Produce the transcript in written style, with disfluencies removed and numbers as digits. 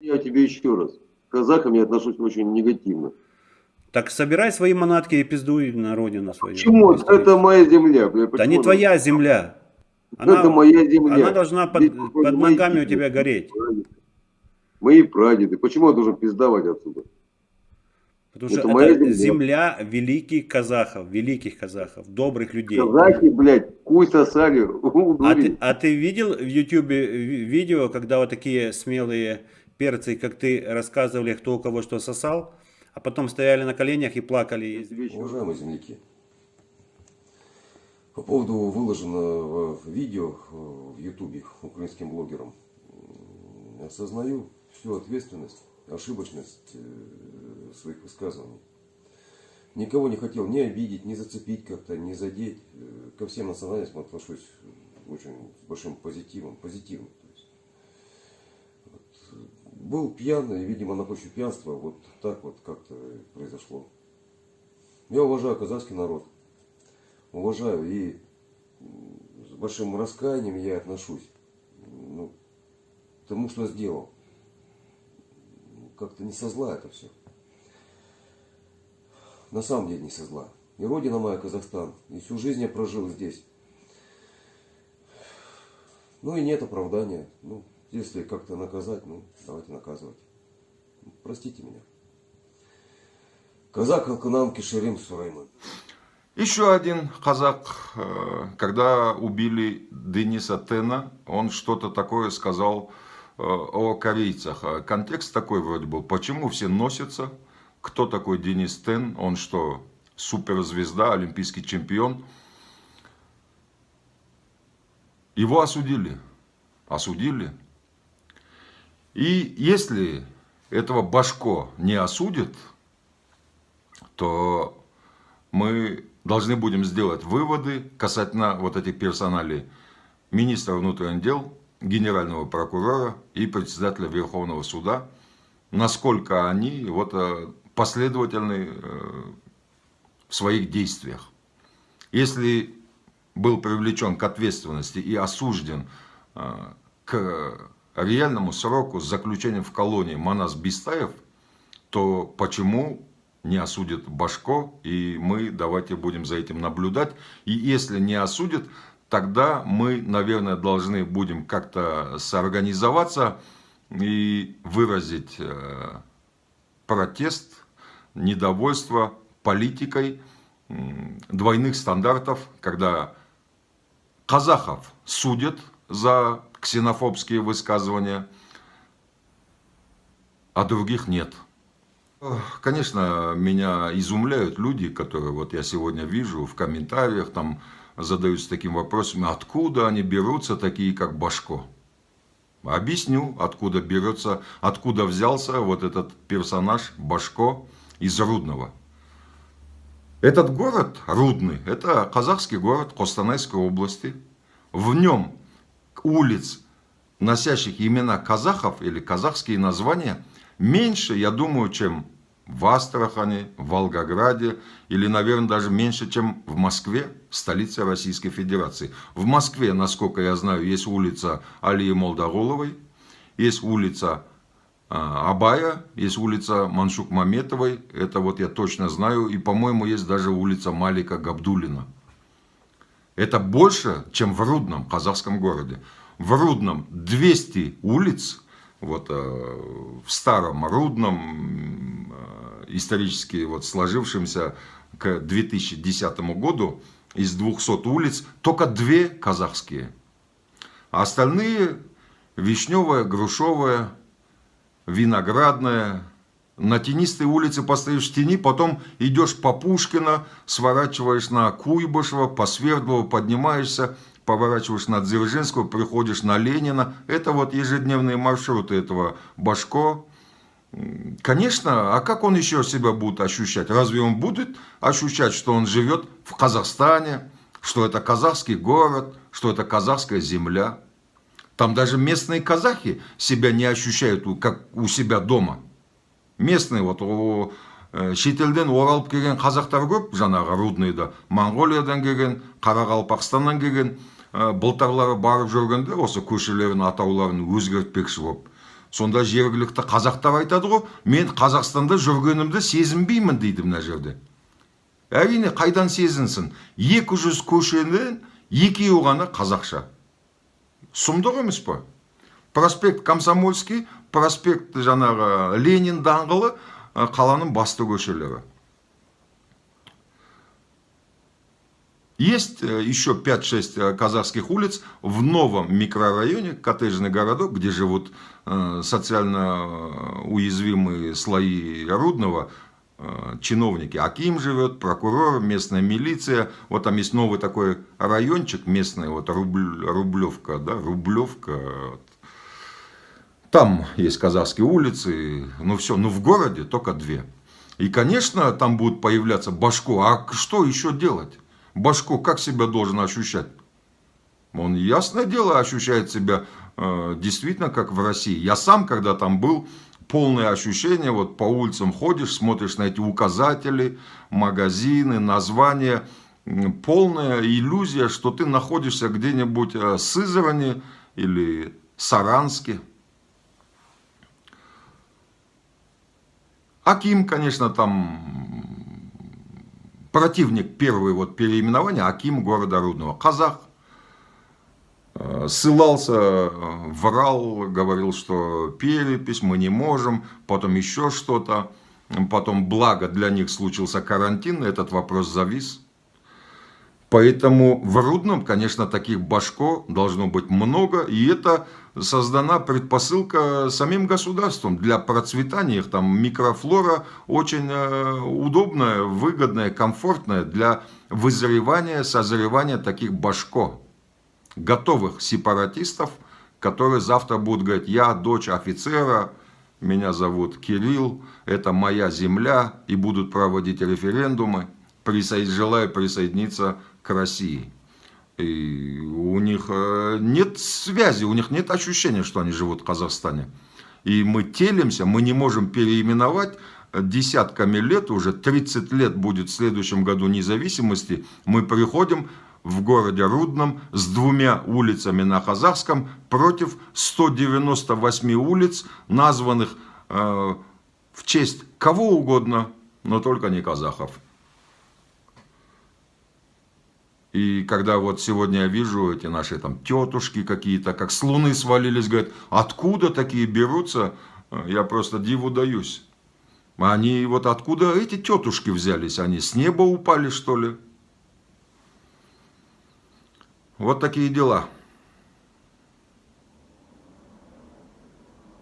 Я тебе еще раз. К казахам я отношусь очень негативно. Так собирай свои манатки и пиздуй на родину свою Почему? Это историческую. моя земля, бля. Да не Почему она? твоя земля. Это моя Она земля. должна Здесь под проходят мои ногами у деды, тебя гореть. мои прадеды. Почему я должен пиздовать отсюда? Потому что Это моя это земля. земля великих казахов, добрых людей. Казахи, блядь, хуй сосали, удурили. А ты видел в Ютубе видео, когда вот такие смелые перцы, как ты, рассказывали, кто у кого что сосал, а потом стояли на коленях и плакали? Уважаемые земляки, по поводу выложенного видео в Ютубе украинским блогерам, осознаю всю ответственность, ошибочность своих высказываний. Никого не хотел ни обидеть, ни зацепить как-то, ни задеть. Ко всем национальностям отношусь очень с большим позитивом. То есть, вот, был пьяный, видимо, на почве пьянства, вот так вот как-то произошло. Я уважаю казахский народ. Уважаю и с большим раскаянием я отношусь к тому, что сделал. Как-то не со зла это все. На самом деле не со зла. И родина моя Казахстан. И всю жизнь я прожил здесь. Ну и нет оправдания. Ну, если как-то наказать, ну, давайте наказывать. Простите меня. Казак Алканам Кишерим Сурайман. Еще один казак, когда убили Дениса Тена, он что-то такое сказал о корейцах. Контекст такой вроде был. Почему все носятся? Кто такой Денис Тен? Он что, суперзвезда, олимпийский чемпион? Его осудили. Осудили. И если этого Башко не осудит, то мы должны будем сделать выводы касательно вот этих персоналей министра внутренних дел, генерального прокурора и председателя Верховного суда, насколько они вот последовательны в своих действиях. Если был привлечен к ответственности и осужден к реальному сроку с заключением в колонии Манас Бистаев, то почему не осудит Башко, и мы давайте будем за этим наблюдать. И если не осудит, тогда мы, наверное, должны будем как-то соорганизоваться и выразить протест, недовольство политикой двойных стандартов, когда казахов судят за ксенофобские высказывания, а других нет. Конечно, меня изумляют люди, которые вот я сегодня вижу в комментариях, там задаются таким вопросом, откуда они берутся, такие как Башко. Объясню, откуда берется, откуда взялся вот этот персонаж Башко из Рудного. Этот город Рудный, это казахский город Костанайской области. В нем улиц, носящих имена казахов или казахские названия, меньше, я думаю, чем в Астрахани, в Волгограде или, наверное, даже меньше, чем в Москве, столице Российской Федерации. В Москве, насколько я знаю, есть улица Алии Молдоголовой, есть улица Абая, есть улица Маншук Маметовой, это вот я точно знаю, и, по-моему, есть даже улица Малика Габдуллина. Это больше, чем в Рудном, казахском городе. В Рудном 200 улиц, вот в старом Рудном, исторически вот сложившемся к 2010 году, из 200 улиц только 2 казахские. А остальные Вишневая, Грушевая, Виноградная. На тенистой улице постоишь в тени, потом идешь по Пушкина, сворачиваешь на Куйбышева, по Свердлову поднимаешься, поворачиваешь на Дзержинского, приходишь на Ленина. Это вот ежедневные маршруты этого Башко. Конечно, а как он еще себя будет ощущать? Разве он будет ощущать, что он живет в Казахстане, что это казахский город, что это казахская земля? Там даже местные казахи себя не ощущают, как у себя дома. Местные, вот шетелден оралып келген қазақтар көп, жаңағы Рудныйда, Монғолиядан келген, Қарақалпақстаннан келген, былтырлары барып жүргенде осы көшелердің атауларын өзгертпекші болып. Сонда жергілікті қазақтар айтады ғой, мен Қазақстанда жүргенімді сезінбеймін дейді мына жерде. Әрине, қайдан сезінсін? 200 көшенің екеуі ғана қазақша. Сұмдық емес па? Проспект Комсомольский, проспект жаңағы Ленин даңғылы қаланың басты көшелері. Есть еще 5-6 казахских улиц в новом микрорайоне, коттеджный городок, где живут социально уязвимые слои Рудного, чиновники. Аким живет, прокурор, местная милиция. Вот там есть новый такой райончик местный, вот Рублевка, да, Рублевка. Там есть казахские улицы, ну все, ну в городе только 2. И, конечно, там будут появляться Башко. А что еще делать? Башко как себя должен ощущать? Он, ясное дело, ощущает себя действительно как в России. Я сам, когда там был, полное ощущение, вот по улицам ходишь, смотришь на эти указатели, магазины, названия. Полная иллюзия, что ты находишься где-нибудь в Сызрани или Саранске. Аким, конечно, там противник первый вот переименования, Аким города Рудного. Казах. Ссылался, врал, говорил, что перепись, мы не можем, потом еще что-то. Потом, благо для них случился карантин, этот вопрос завис. Поэтому в Рудном, конечно, таких Башко должно быть много, и это создана предпосылка самим государством для процветания их. Там микрофлора очень удобная, выгодная, комфортная для вызревания, созревания таких Башко. Готовых сепаратистов, которые завтра будут говорить: я дочь офицера, меня зовут Кирилл, это моя земля, и будут проводить референдумы, желая присоединиться к России. И у них нет связи, у них нет ощущения, что они живут в Казахстане. И мы телимся, мы не можем переименовать десятками лет, уже 30 лет будет в следующем году независимости, мы приходим в городе Рудном с 2 улицами на казахском против 198 улиц, названных в честь кого угодно, но только не казахов. И когда вот сегодня я вижу эти наши там тетушки какие-то, как с луны свалились, говорят, откуда такие берутся, я просто диву даюсь. Они вот откуда эти тетушки взялись, они с неба упали, что ли? Вот такие дела.